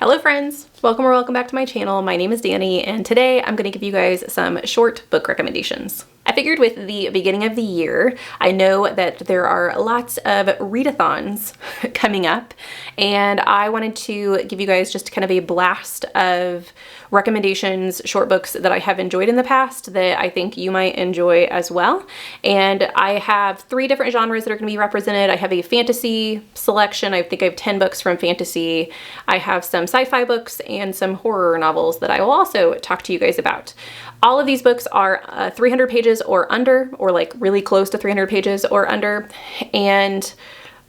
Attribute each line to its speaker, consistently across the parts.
Speaker 1: Hello friends, welcome or welcome back to my channel. My name is Danny and today I'm going to give you guys some short book recommendations. I figured with the beginning of the year, I know that there are lots of readathons coming up and I wanted to give you guys just kind of a blast of recommendations, short books that I have enjoyed in the past that I think you might enjoy as well. And I have 3 different genres that are going to be represented. I have a fantasy selection. I think I have 10 books from fantasy. I have some sci-fi books and some horror novels that I will also talk to you guys about. All of these books are 300 pages or under, or like really close to 300 pages or under. And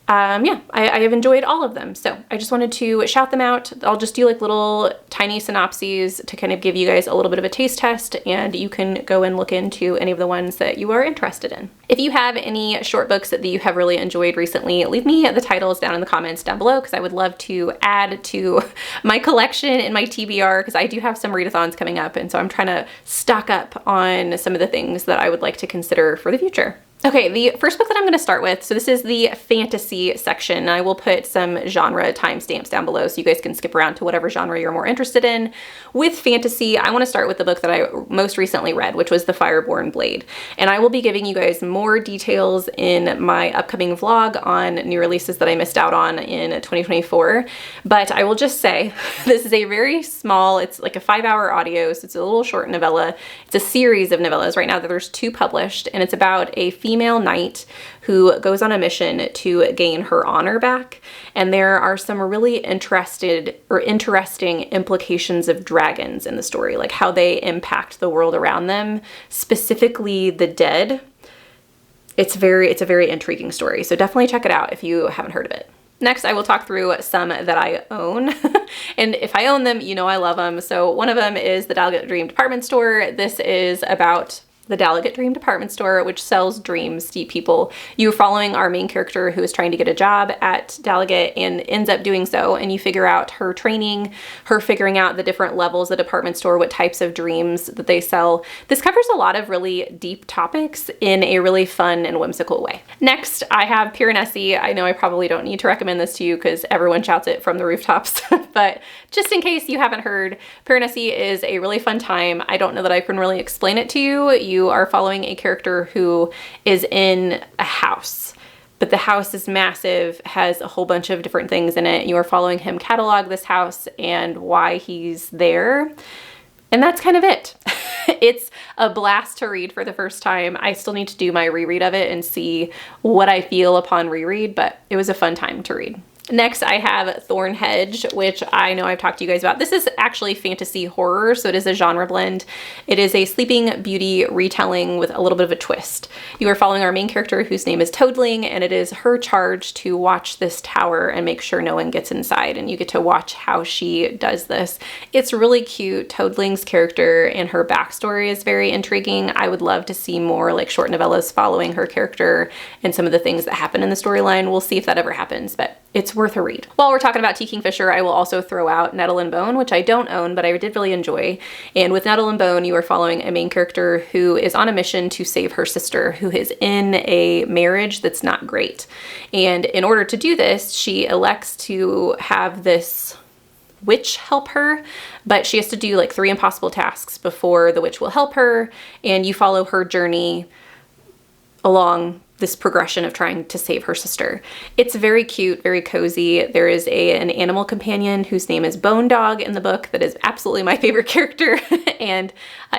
Speaker 1: yeah, I have enjoyed all of them. So I just wanted to shout them out. I'll just do like little tiny synopses to kind of give you guys a little bit of a taste test, and you can go and look into any of the ones that you are interested in. If you have any short books that you have really enjoyed recently, leave me the titles down in the comments down below because I would love to add to my collection in my TBR because I do have some readathons coming up, and so I'm trying to stock up on some of the things that I would like to consider for the future. Okay, the first book that I'm going to start with, so this is the fantasy section. I will put some genre timestamps down below so you guys can skip around to whatever genre you're more interested in. With fantasy, I want to start with the book that I most recently read, which was The Fireborn Blade. And I will be giving you guys more details in my upcoming vlog on new releases that I missed out on in 2024. But I will just say, this is a very small, it's like a 5-hour audio, so it's a little short novella. It's a series of novellas. Right now there's 2 published, and it's about a female knight who goes on a mission to gain her honor back. And there are some really interesting implications of dragons in the story, like how they impact the world around them, specifically the dead. It's a very intriguing story. So definitely check it out if you haven't heard of it. Next, I will talk through some that I own. And if I own them, you know I love them. So one of them is the Danni.Dabbles Dream Department Store. This is about the Danni Dream Department Store, which sells dreams to people. You're following our main character who is trying to get a job at Danni and ends up doing so, and you figure out her training, her figuring out the different levels of the department store, what types of dreams that they sell. This covers a lot of really deep topics in a really fun and whimsical way. Next, I have Piranesi. I know I probably don't need to recommend this to you because everyone shouts it from the rooftops, but just in case you haven't heard, Piranesi is a really fun time. I don't know that I can really explain it to you. You are following a character who is in a house, but the house is massive, has a whole bunch of different things in it. You are following him catalog this house and why he's there. And that's kind of it. It's a blast to read for the first time. I still need to do my reread of it and see what I feel upon reread, but it was a fun time to read. Next, I have Thorn Hedge, which I know I've talked to you guys about. This is actually fantasy horror, so it is a genre blend. It is a Sleeping Beauty retelling with a little bit of a twist. You are following our main character whose name is Toadling, and it is her charge to watch this tower and make sure no one gets inside, and you get to watch how she does this. It's really cute. Toadling's character and her backstory is very intriguing. I would love to see more like short novellas following her character and some of the things that happen in the storyline. We'll see if that ever happens, but it's worth a read. While we're talking about T. Kingfisher, I will also throw out Nettle and Bone, which I don't own, but I did really enjoy. And with Nettle and Bone, you are following a main character who is on a mission to save her sister, who is in a marriage that's not great. And in order to do this, she elects to have this witch help her, but she has to do like 3 impossible tasks before the witch will help her. And you follow her journey along this progression of trying to save her sister. It's very cute, very cozy. There is an animal companion whose name is Bone Dog in the book that is absolutely my favorite character, and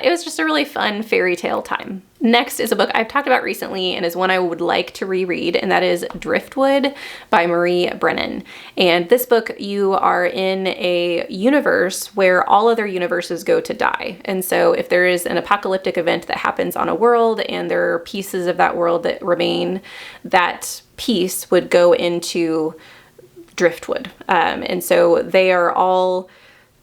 Speaker 1: it was just a really fun fairy tale time. Next is a book I've talked about recently and is one I would like to reread, and that is Driftwood by Marie Brennan. And this book, you are in a universe where all other universes go to die. And so if there is an apocalyptic event that happens on a world and there are pieces of that world that remain, that piece would go into Driftwood. And so they are all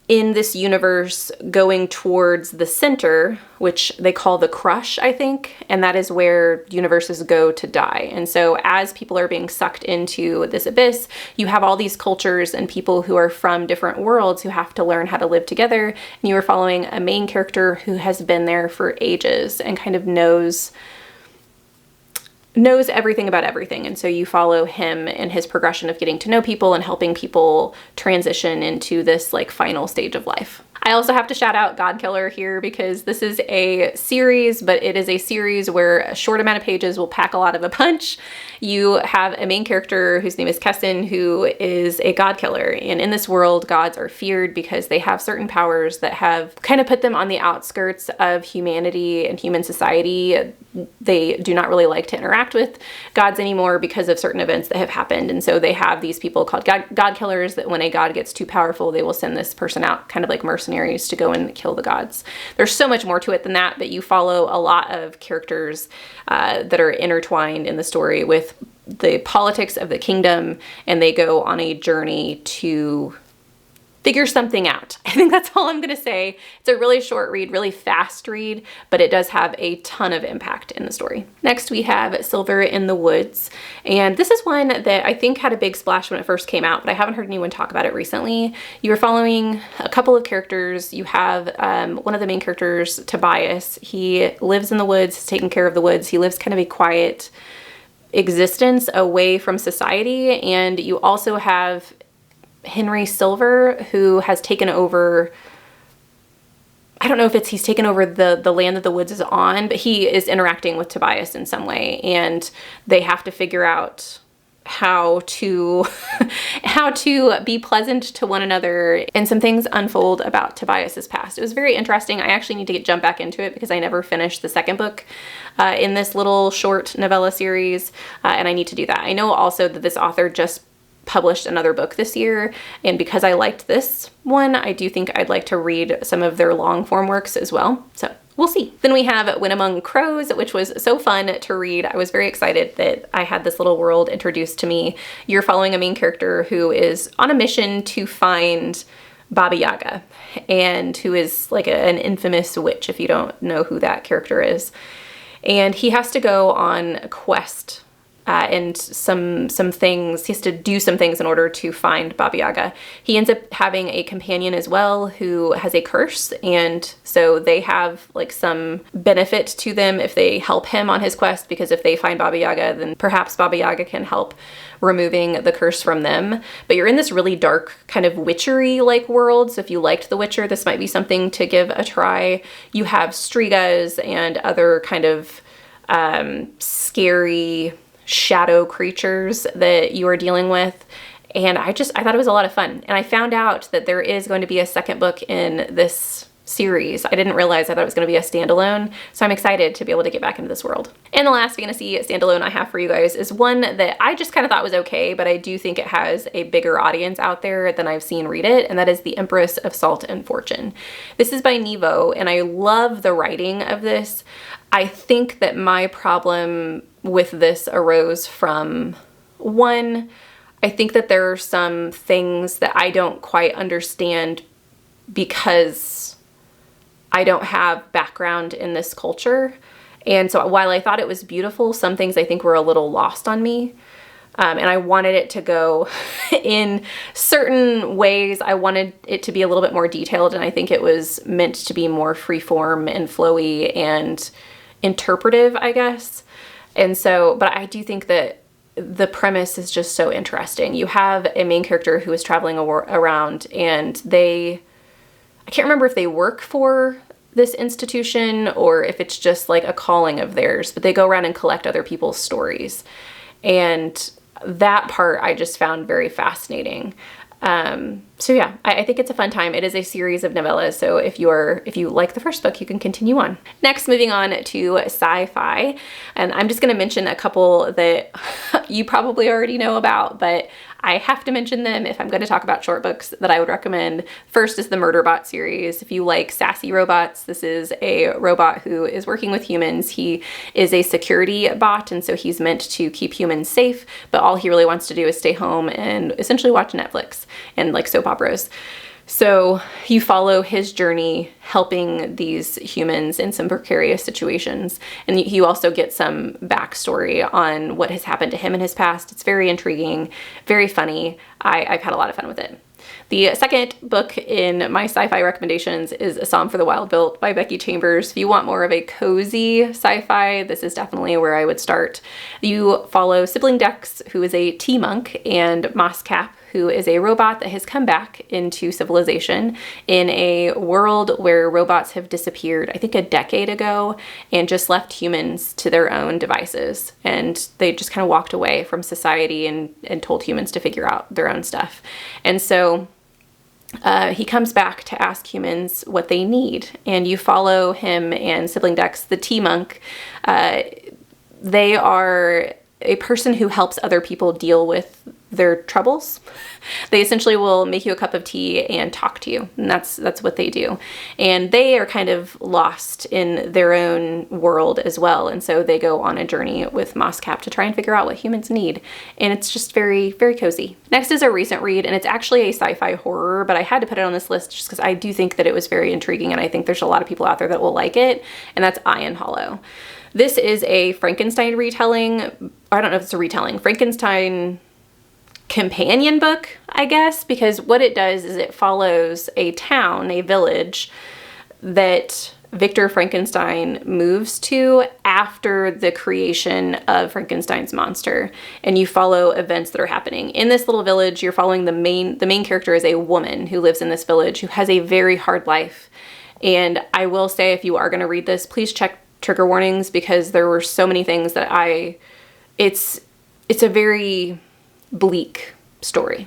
Speaker 1: in this universe going towards the center, which they call the crush, I think, and that is where universes go to die. And so as people are being sucked into this abyss, you have all these cultures and people who are from different worlds who have to learn how to live together. And you are following a main character who has been there for ages and kind of knows knows everything about everything. And so you follow him and his progression of getting to know people and helping people transition into this like final stage of life. I also have to shout out Godkiller here because this is a series, but it is a series where a short amount of pages will pack a lot of a punch. You have a main character whose name is Kessin, who is a Godkiller. And in this world, gods are feared because they have certain powers that have kind of put them on the outskirts of humanity and human society. They do not really like to interact with gods anymore because of certain events that have happened. And so they have these people called God killers that when a god gets too powerful, they will send this person out kind of like mercenaries to go and kill the gods. There's so much more to it than that, but you follow a lot of characters that are intertwined in the story with the politics of the kingdom, and they go on a journey to figure something out. I think that's all I'm going to say. It's a really short read, really fast read, but it does have a ton of impact in the story. Next, we have Silver in the Woods. And this is one that I think had a big splash when it first came out, but I haven't heard anyone talk about it recently. You are following a couple of characters. You have one of the main characters, Tobias. He lives in the woods, he's taking care of the woods. He lives kind of a quiet existence away from society. And you also have Henry Silver, who has taken over, I don't know if he's taken over the land that the woods is on, but he is interacting with Tobias in some way, and they have to figure out how to be pleasant to one another, and some things unfold about Tobias's past. It was very interesting. I actually need to jump back into it because I never finished the second book in this little short novella series, and I need to do that. I know also that this author just published another book this year, and because I liked this one, I do think I'd like to read some of their long form works as well. So we'll see. Then we have When Among Crows, which was so fun to read. I was very excited that I had this little world introduced to me. You're following a main character who is on a mission to find Baba Yaga, and who is like an infamous witch, if you don't know who that character is. And he has to go on a quest and some things. He has to do some things in order to find Baba Yaga. He ends up having a companion as well who has a curse, and so they have like some benefit to them if they help him on his quest, because if they find Baba Yaga, then perhaps Baba Yaga can help removing the curse from them. But you're in this really dark kind of witchery-like world, so if you liked The Witcher, this might be something to give a try. You have strigas and other kind of scary shadow creatures that you are dealing with. And I thought it was a lot of fun. And I found out that there is going to be a second book in this series. I didn't realize. I thought it was going to be a standalone. So I'm excited to be able to get back into this world. And the last fantasy standalone I have for you guys is one that I just kind of thought was okay, but I do think it has a bigger audience out there than I've seen read it, and that is The Empress of Salt and Fortune. This is by Nevo, and I love the writing of this. I think that my problem with this arose from, one, I think that there are some things that I don't quite understand because I don't have background in this culture. And so while I thought it was beautiful, some things I think were a little lost on me. And I wanted it to go in certain ways. I wanted it to be a little bit more detailed, and I think it was meant to be more freeform and flowy and interpretive, I guess. And so, but I do think that the premise is just so interesting. You have a main character who is traveling around, and I can't remember if they work for this institution or if it's just like a calling of theirs, but they go around and collect other people's stories. And that part I just found very fascinating. So yeah, I think it's a fun time. It is a series of novellas, so if you like the first book, you can continue on. Next, moving on to Sci Fi, and I'm just going to mention a couple that you probably already know about, but I have to mention them if I'm going to talk about short books that I would recommend. First is the Murderbot series. If you like sassy robots, this is a robot who is working with humans. He is a security bot, and so he's meant to keep humans safe, but all he really wants to do is stay home and essentially watch Netflix and like soap operas. So you follow his journey helping these humans in some precarious situations. And you also get some backstory on what has happened to him in his past. It's very intriguing, very funny. I've had a lot of fun with it. The second book in my sci-fi recommendations is A Psalm for the Wild-Built by Becky Chambers. If you want more of a cozy sci-fi, this is definitely where I would start. You follow Sibling Dex, who is a tea monk, and Moscap, who is a robot that has come back into civilization in a world where robots have disappeared, I think a decade ago, and just left humans to their own devices. And they just kind of walked away from society and told humans to figure out their own stuff. And so he comes back to ask humans what they need. And you follow him and Sibling Dex, the tea monk. They are a person who helps other people deal with their troubles. They essentially will make you a cup of tea and talk to you, and that's what they do. And they are kind of lost in their own world as well, and so they go on a journey with Moscap to try and figure out what humans need, and it's just very, very cozy. Next is a recent read, and it's actually a sci-fi horror, but I had to put it on this list just because I do think that it was very intriguing, and I think there's a lot of people out there that will like it, and that's Iron Hollow. This is a Frankenstein retelling. I don't know if it's a retelling. Frankenstein companion book, I guess, because what it does is it follows a town, a village that Victor Frankenstein moves to after the creation of Frankenstein's monster, and you follow events that are happening in this little village. You're following the main character is a woman who lives in this village who has a very hard life. And I will say, if you are going to read this, please check trigger warnings, because there were so many things that it's a very bleak story.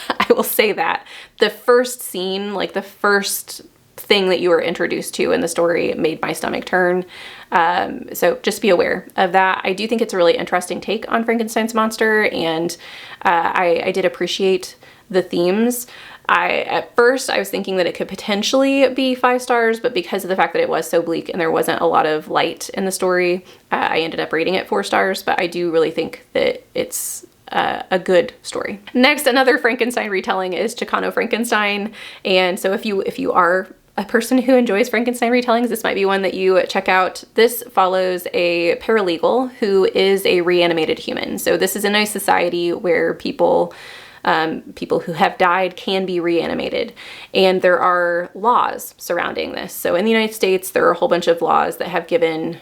Speaker 1: I will say that. The first scene, like the first thing that you were introduced to in the story, made my stomach turn. So just be aware of that. I do think it's a really interesting take on Frankenstein's monster, and I did appreciate the themes. At first I was thinking that it could potentially be 5 stars, but because of the fact that it was so bleak and there wasn't a lot of light in the story, I ended up rating it 4 stars, but I do really think that it's a good story. Next, another Frankenstein retelling is Chicano Frankenstein. And so if you are a person who enjoys Frankenstein retellings, this might be one that you check out. This follows a paralegal who is a reanimated human. So this is in a society where people who have died can be reanimated, and there are laws surrounding this. So in the United States, there are a whole bunch of laws that have given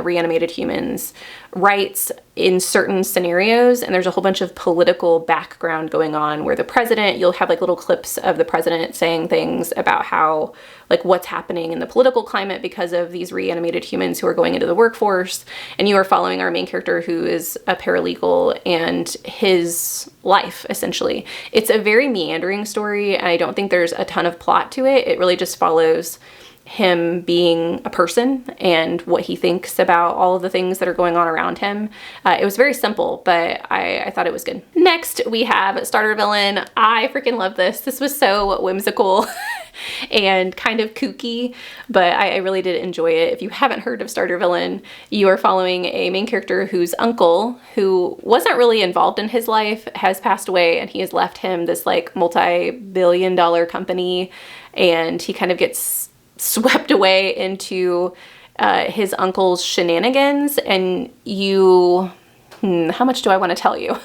Speaker 1: reanimated humans rights in certain scenarios, and there's a whole bunch of political background going on where the president, you'll have like little clips of the president saying things about how, like, what's happening in the political climate because of these reanimated humans who are going into the workforce. And you are following our main character, who is a paralegal, and his life, essentially. It's a very meandering story, and I don't think there's a ton of plot to it. It really just follows him being a person and what he thinks about all of the things that are going on around him. It was very simple, but I thought it was good. Next, we have Starter Villain. I freaking love this. This was so whimsical and kind of kooky, but I really did enjoy it. If you haven't heard of Starter Villain, you are following a main character whose uncle, who wasn't really involved in his life, has passed away, and he has left him this like multi-billion-dollar company, and he kind of gets swept away into his uncle's shenanigans. And how much do I want to tell you?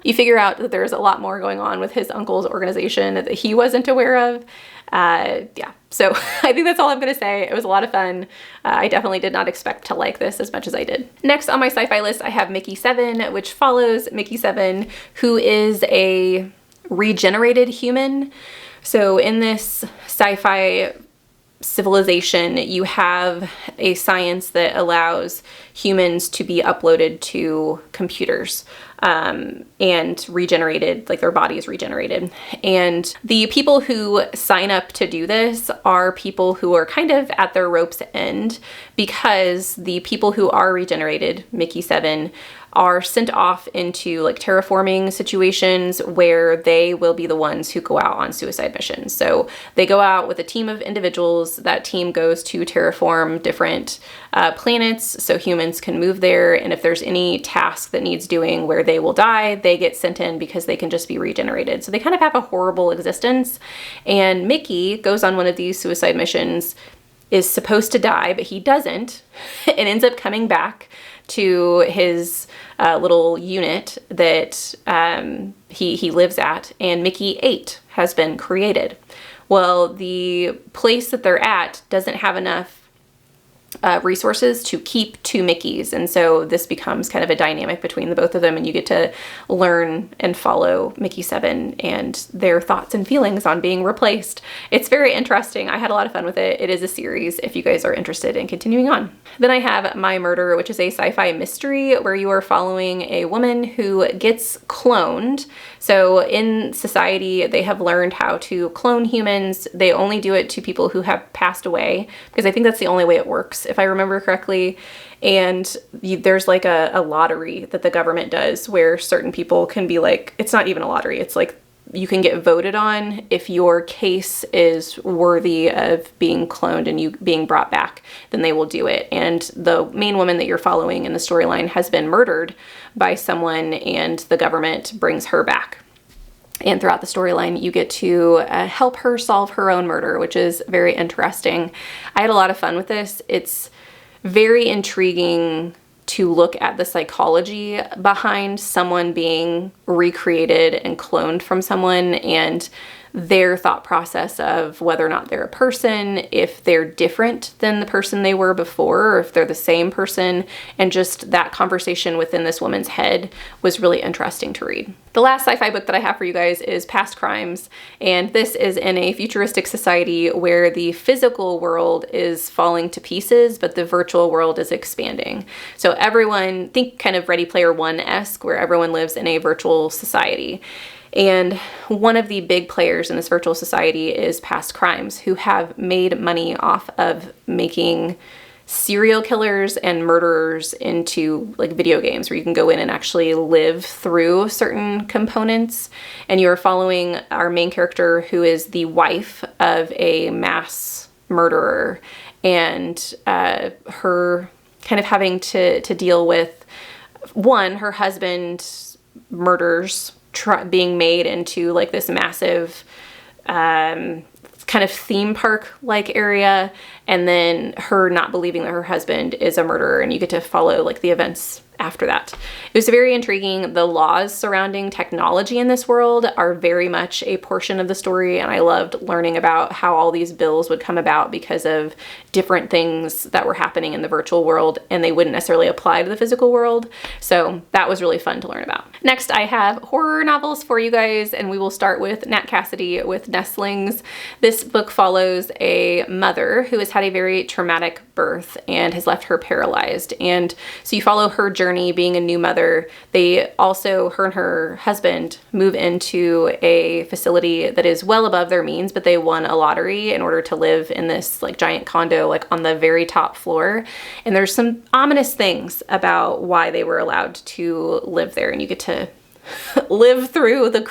Speaker 1: You figure out that there's a lot more going on with his uncle's organization that he wasn't aware of. Yeah, so I think that's all I'm going to say. It was a lot of fun. I definitely did not expect to like this as much as I did. Next on my sci-fi list, I have Mickey 7, which follows Mickey 7, who is a regenerated human. So in this sci-fi civilization, you have a science that allows humans to be uploaded to computers and regenerated, like their body is regenerated. And the people who sign up to do this are people who are kind of at their rope's end, because the people who are regenerated, Mickey 7, are sent off into like terraforming situations where they will be the ones who go out on suicide missions. So they go out with a team of individuals. That team goes to terraform different planets so humans can move there. And if there's any task that needs doing where they will die, they get sent in because they can just be regenerated. So they kind of have a horrible existence. And Mickey goes on one of these suicide missions, is supposed to die, but he doesn't, and ends up coming back to his little unit that he lives at, and Mickey 8 has been created. Well, the place that they're at doesn't have enough resources to keep 2 Mickeys, and so this becomes kind of a dynamic between the both of them, and you get to learn and follow Mickey 7 and their thoughts and feelings on being replaced. It's very interesting. I had a lot of fun with it. It is a series if you guys are interested in continuing on. Then I have My Murder, which is a sci-fi mystery where you are following a woman who gets cloned. So in society, they have learned how to clone humans. They only do it to people who have passed away, because I think that's the only way it works, if I remember correctly. And there's like a lottery that the government does where certain people can be like, it's not even a lottery, it's like you can get voted on if your case is worthy of being cloned and you being brought back, then they will do it. And the main woman that you're following in the storyline has been murdered by someone, and the government brings her back. And throughout the storyline, you get to help her solve her own murder, which is very interesting. I had a lot of fun with this. It's very intriguing to look at the psychology behind someone being recreated and cloned from someone, and their thought process of whether or not they're a person, if they're different than the person they were before, or if they're the same person, and just that conversation within this woman's head was really interesting to read. The last sci-fi book that I have for you guys is Past Crimes, and this is in a futuristic society where the physical world is falling to pieces, but the virtual world is expanding. So everyone, think kind of Ready Player One-esque, where everyone lives in a virtual society. And one of the big players in this virtual society is Past Crimes, who have made money off of making serial killers and murderers into like video games where you can go in and actually live through certain components. And you're following our main character, who is the wife of a mass murderer, and her kind of having to deal with, one, her husband murders being made into like this massive kind of theme park like area, and then her not believing that her husband is a murderer, and you get to follow like the events after that. It was very intriguing. The laws surrounding technology in this world are very much a portion of the story, and I loved learning about how all these bills would come about because of different things that were happening in the virtual world, and they wouldn't necessarily apply to the physical world. So that was really fun to learn about. Next, I have horror novels for you guys, and we will start with Nat Cassidy with Nestlings. This book follows a mother who has had a very traumatic birth and has left her paralyzed. And so you follow her journey being a new mother. They also, her and her husband, move into a facility that is well above their means, but they won a lottery in order to live in this like giant condo, like on the very top floor. And there's some ominous things about why they were allowed to live there, and you get to live through the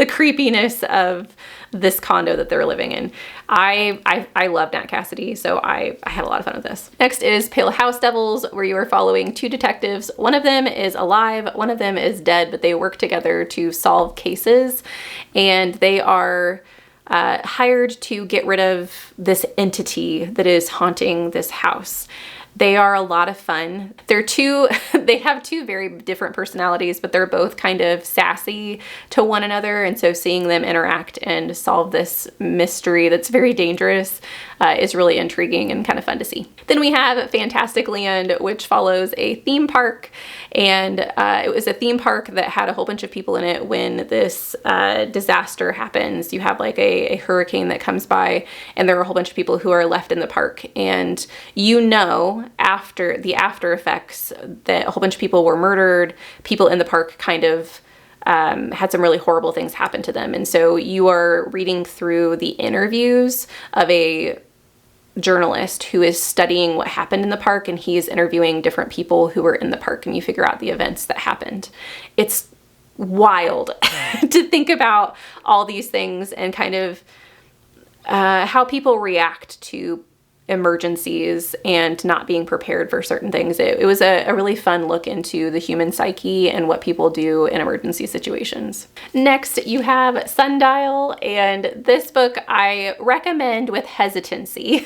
Speaker 1: creepiness of this condo that they're living in. I love Nat Cassidy, so I had a lot of fun with this. Next is Pale House Devils, where you are following 2 detectives. One of them is alive, one of them is dead, but they work together to solve cases, and they are hired to get rid of this entity that is haunting this house. They are a lot of fun. They have 2 very different personalities, but they're both kind of sassy to one another. And so seeing them interact and solve this mystery that's very dangerous is really intriguing and kind of fun to see. Then we have Fantastic Land, which follows a theme park. And it was a theme park that had a whole bunch of people in it when this disaster happens. You have like a hurricane that comes by, and there are a whole bunch of people who are left in the park. And you know, after the after effects, that a whole bunch of people were murdered. People in the park kind of had some really horrible things happen to them. And so you are reading through the interviews of a journalist who is studying what happened in the park, and he is interviewing different people who were in the park, and you figure out the events that happened. It's wild to think about all these things and kind of how people react to emergencies and not being prepared for certain things. It was a really fun look into the human psyche and what people do in emergency situations. Next, you have Sundial, and this book I recommend with hesitancy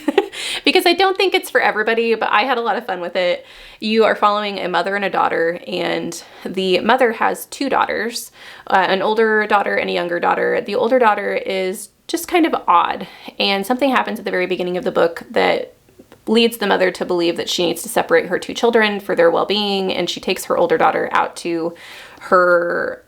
Speaker 1: because I don't think it's for everybody, but I had a lot of fun with it. You are following a mother and a daughter, and the mother has two daughters, an older daughter and a younger daughter. The older daughter is just kind of odd, and something happens at the very beginning of the book that leads the mother to believe that she needs to separate her two children for their well-being, and she takes her older daughter out to her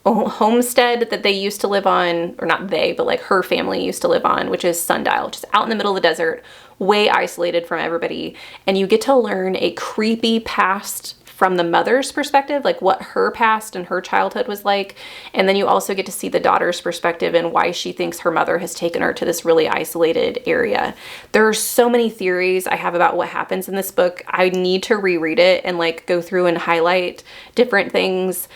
Speaker 1: homestead that they used to live on, or not they, but like her family used to live on, which is Sundial, just out in the middle of the desert, way isolated from everybody. And you get to learn a creepy past from the mother's perspective, like what her past and her childhood was like. And then you also get to see the daughter's perspective and why she thinks her mother has taken her to this really isolated area. There are so many theories I have about what happens in this book. I need to reread it and like go through and highlight different things.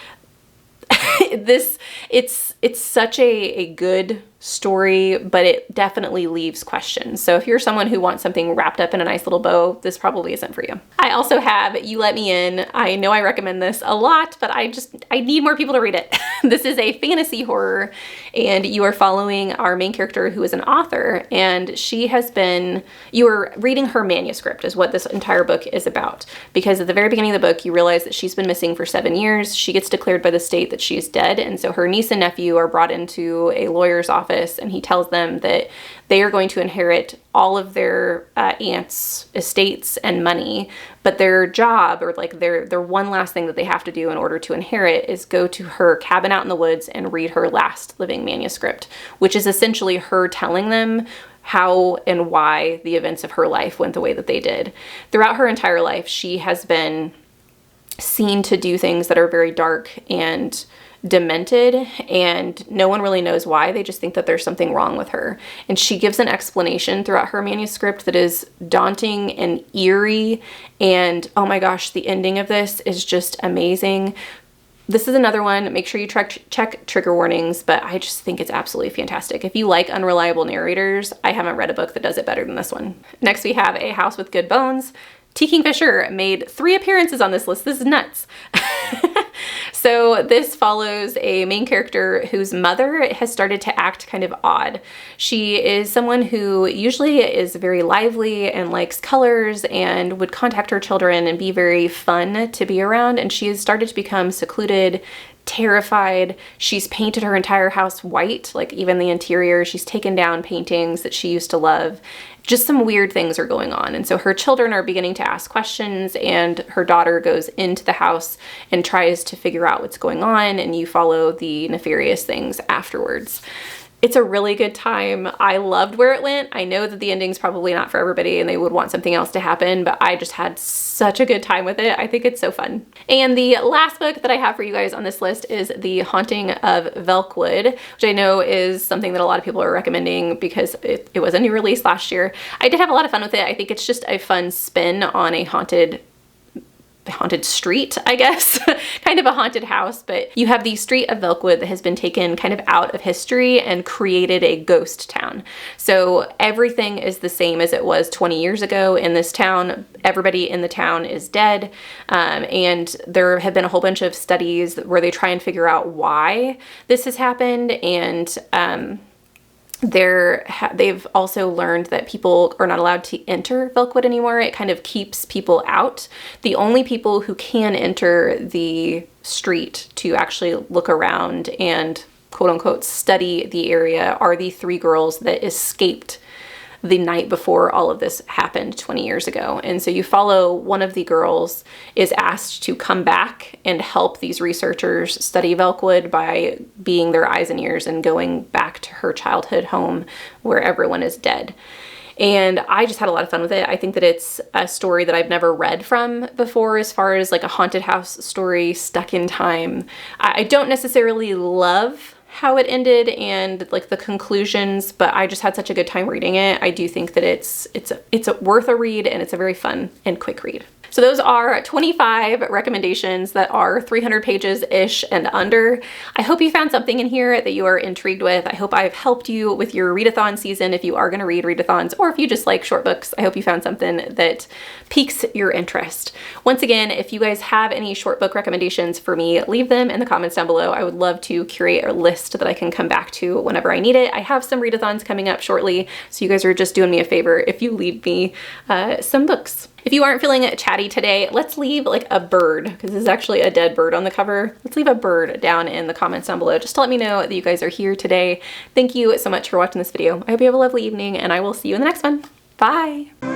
Speaker 1: It's such a good story, but it definitely leaves questions. So if you're someone who wants something wrapped up in a nice little bow, this probably isn't for you. I also have You Let Me In. I know I recommend this a lot, but I need more people to read it. This is a fantasy horror, and you are following our main character who is an author, and you are reading her manuscript is what this entire book is about. Because at the very beginning of the book, you realize that she's been missing for 7 years. She gets declared by the state that she's dead, and so her niece and nephew are brought into a lawyer's office, and he tells them that they are going to inherit all of their aunt's estates and money, but their job, or like their one last thing that they have to do in order to inherit, is go to her cabin out in the woods and read her last living manuscript, which is essentially her telling them how and why the events of her life went the way that they did. Throughout her entire life, she has been seen to do things that are very dark and demented, and no one really knows why. They just think that there's something wrong with her. And she gives an explanation throughout her manuscript that is daunting and eerie, and oh my gosh, the ending of this is just amazing. This is another one. Make sure you check trigger warnings, but I just think it's absolutely fantastic. If you like unreliable narrators, I haven't read a book that does it better than this one. Next, we have A House with Good Bones. T. Kingfisher made 3 appearances on this list. This is nuts. So this follows a main character whose mother has started to act kind of odd. She is someone who usually is very lively and likes colors and would contact her children and be very fun to be around, and she has started to become secluded, terrified. She's painted her entire house white, like even the interior. She's taken down paintings that she used to love. Just some weird things are going on. And so her children are beginning to ask questions, and her daughter goes into the house and tries to figure out what's going on, and you follow the nefarious things afterwards. It's a really good time. I loved where it went. I know that the ending's probably not for everybody and they would want something else to happen, but I just had such a good time with it. I think it's so fun. And the last book that I have for you guys on this list is The Haunting of Velkwood, which I know is something that a lot of people are recommending because it was a new release last year. I did have a lot of fun with it. I think it's just a fun spin on a haunted street, I guess, kind of a haunted house, but you have the street of Velkwood that has been taken kind of out of history and created a ghost town. So everything is the same as it was 20 years ago in this town. Everybody in the town is dead, and there have been a whole bunch of studies where they try and figure out why this has happened, and they've also learned that people are not allowed to enter Velkwood anymore. It kind of keeps people out. The only people who can enter the street to actually look around and quote unquote study the area are the 3 girls that escaped the night before all of this happened 20 years ago. And so you follow one of the girls is asked to come back and help these researchers study Velkwood by being their eyes and ears and going back to her childhood home where everyone is dead. And I just had a lot of fun with it. I think that it's a story that I've never read from before as far as like a haunted house story stuck in time. I don't necessarily love how it ended and like the conclusions, but I just had such a good time reading it. I do think that it's worth a read, and it's a very fun and quick read. So those are 25 recommendations that are 300 pages-ish and under. I hope you found something in here that you are intrigued with. I hope I've helped you with your readathon season if you are going to read readathons, or if you just like short books. I hope you found something that piques your interest. Once again, if you guys have any short book recommendations for me, leave them in the comments down below. I would love to curate a list that I can come back to whenever I need it. I have some readathons coming up shortly, so you guys are just doing me a favor if you leave me some books. If you aren't feeling chatty today, let's leave like a bird, because this is actually a dead bird on the cover. Let's leave a bird down in the comments down below just to let me know that you guys are here today. Thank you so much for watching this video. I hope you have a lovely evening, and I will see you in the next one. Bye.